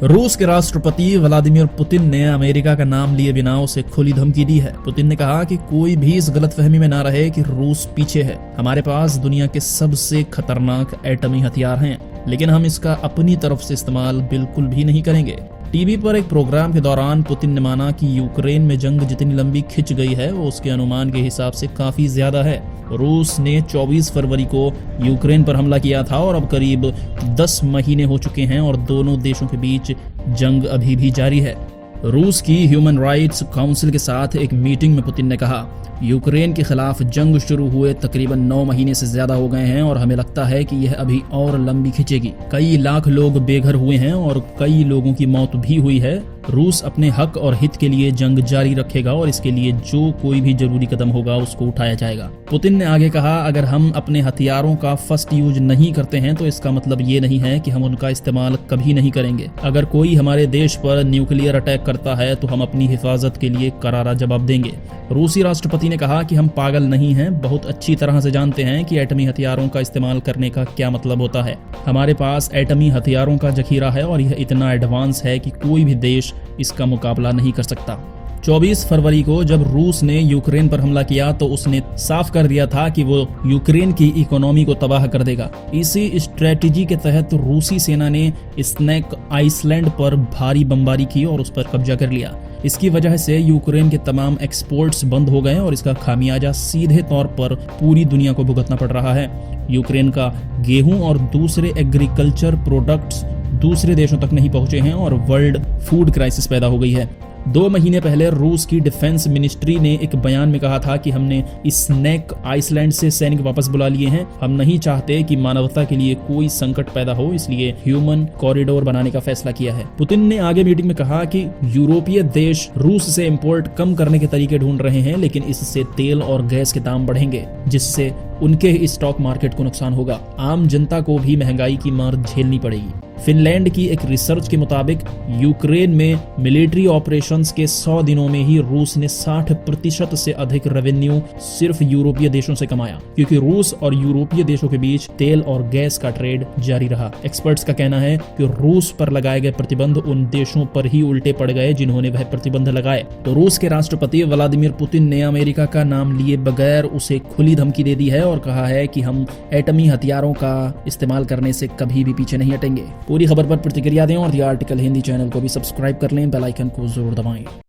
रूस के राष्ट्रपति व्लादिमीर पुतिन ने अमेरिका का नाम लिए बिना उसे खुली धमकी दी है। पुतिन ने कहा कि कोई भी इस गलतफहमी में ना रहे कि रूस पीछे है। हमारे पास दुनिया के सबसे खतरनाक एटमी हथियार हैं, लेकिन हम इसका अपनी तरफ से इस्तेमाल बिल्कुल भी नहीं करेंगे। टीवी पर एक प्रोग्राम के दौरान पुतिन ने माना कि यूक्रेन में जंग जितनी लंबी खिंच गई है वो उसके अनुमान के हिसाब से काफी ज्यादा है। रूस ने 24 फरवरी को यूक्रेन पर हमला किया था और अब करीब 10 महीने हो चुके हैं और दोनों देशों के बीच जंग अभी भी जारी है। रूस की ह्यूमन राइट्स काउंसिल के साथ एक मीटिंग में पुतिन ने कहा, यूक्रेन के खिलाफ जंग शुरू हुए तकरीबन 9 महीने से ज्यादा हो गए हैं और हमें लगता है कि यह अभी और लंबी खिंचेगी। कई लाख लोग बेघर हुए हैं और कई लोगों की मौत भी हुई है। रूस अपने हक और हित के लिए जंग जारी रखेगा और इसके लिए जो कोई भी जरूरी कदम होगा उसको उठाया जाएगा। पुतिन ने आगे कहा, अगर हम अपने हथियारों का फर्स्ट यूज नहीं करते हैं तो इसका मतलब ये नहीं है कि हम उनका इस्तेमाल कभी नहीं करेंगे। अगर कोई हमारे देश पर न्यूक्लियर अटैक करता है तो हम अपनी हिफाजत के लिए करारा जवाब देंगे। रूसी राष्ट्रपति ने कहा कि हम पागल नहीं हैं, बहुत अच्छी तरह से जानते हैं कि एटमी हथियारों का इस्तेमाल करने का क्या मतलब होता है। हमारे पास एटमी हथियारों का जखीरा है और यह इतना एडवांस है कि कोई भी देश इसका मुकाबला नहीं कर सकता। 24 फरवरी को जब रूस ने यूक्रेन पर हमला किया तो उसने साफ कर दिया था कि वो यूक्रेन की इकोनॉमी को तबाह कर देगा। इसी स्ट्रेटेजी के तहत रूसी सेना ने स्नैक आइसलैंड पर भारी बमबारी की और उस पर कब्जा कर लिया। इसकी वजह से यूक्रेन के तमाम एक्सपोर्ट्स बंद हो गए और इसका खामियाजा सीधे तौर पर पूरी दुनिया को भुगतना पड़ रहा है। यूक्रेन का गेहूं और दूसरे एग्रीकल्चर प्रोडक्ट्स दूसरे देशों तक नहीं पहुंचे हैं और वर्ल्ड फूड क्राइसिस पैदा हो गई है। 2 महीने पहले रूस की डिफेंस मिनिस्ट्री ने एक बयान में कहा था कि हमने स्नैक आइसलैंड से सैनिक वापस बुला लिए हैं। हम नहीं चाहते कि मानवता के लिए कोई संकट पैदा हो, इसलिए ह्यूमन कॉरिडोर बनाने का फैसला किया है। पुतिन ने आगे मीटिंग में कहा कि यूरोपीय देश रूस से इंपोर्ट कम करने के तरीके ढूंढ रहे हैं, लेकिन इससे तेल और गैस के दाम बढ़ेंगे जिससे उनके स्टॉक मार्केट को नुकसान होगा। आम जनता को भी महंगाई की मार झेलनी पड़ेगी। फिनलैंड की एक रिसर्च के मुताबिक यूक्रेन में मिलिट्री ऑपरेशंस के 100 दिनों में ही रूस ने 60% से अधिक रेवेन्यू सिर्फ यूरोपीय देशों से कमाया, क्योंकि रूस और यूरोपीय देशों के बीच तेल और गैस का ट्रेड जारी रहा। एक्सपर्ट्स का कहना है कि रूस पर लगाए गए प्रतिबंध उन देशों पर ही उल्टे पड़ गए जिन्होंने वह प्रतिबंध लगाए। तो रूस के राष्ट्रपति व्लादिमीर पुतिन ने अमेरिका का नाम लिए बगैर उसे खुली धमकी दे दी है और कहा है कि हम एटमी हथियारों का इस्तेमाल करने से कभी भी पीछे नहीं हटेंगे। पूरी खबर पर प्रतिक्रिया दें और द आर्टिकल हिंदी चैनल को भी सब्सक्राइब कर लें, बेल आइकन को जरूर दबाएं।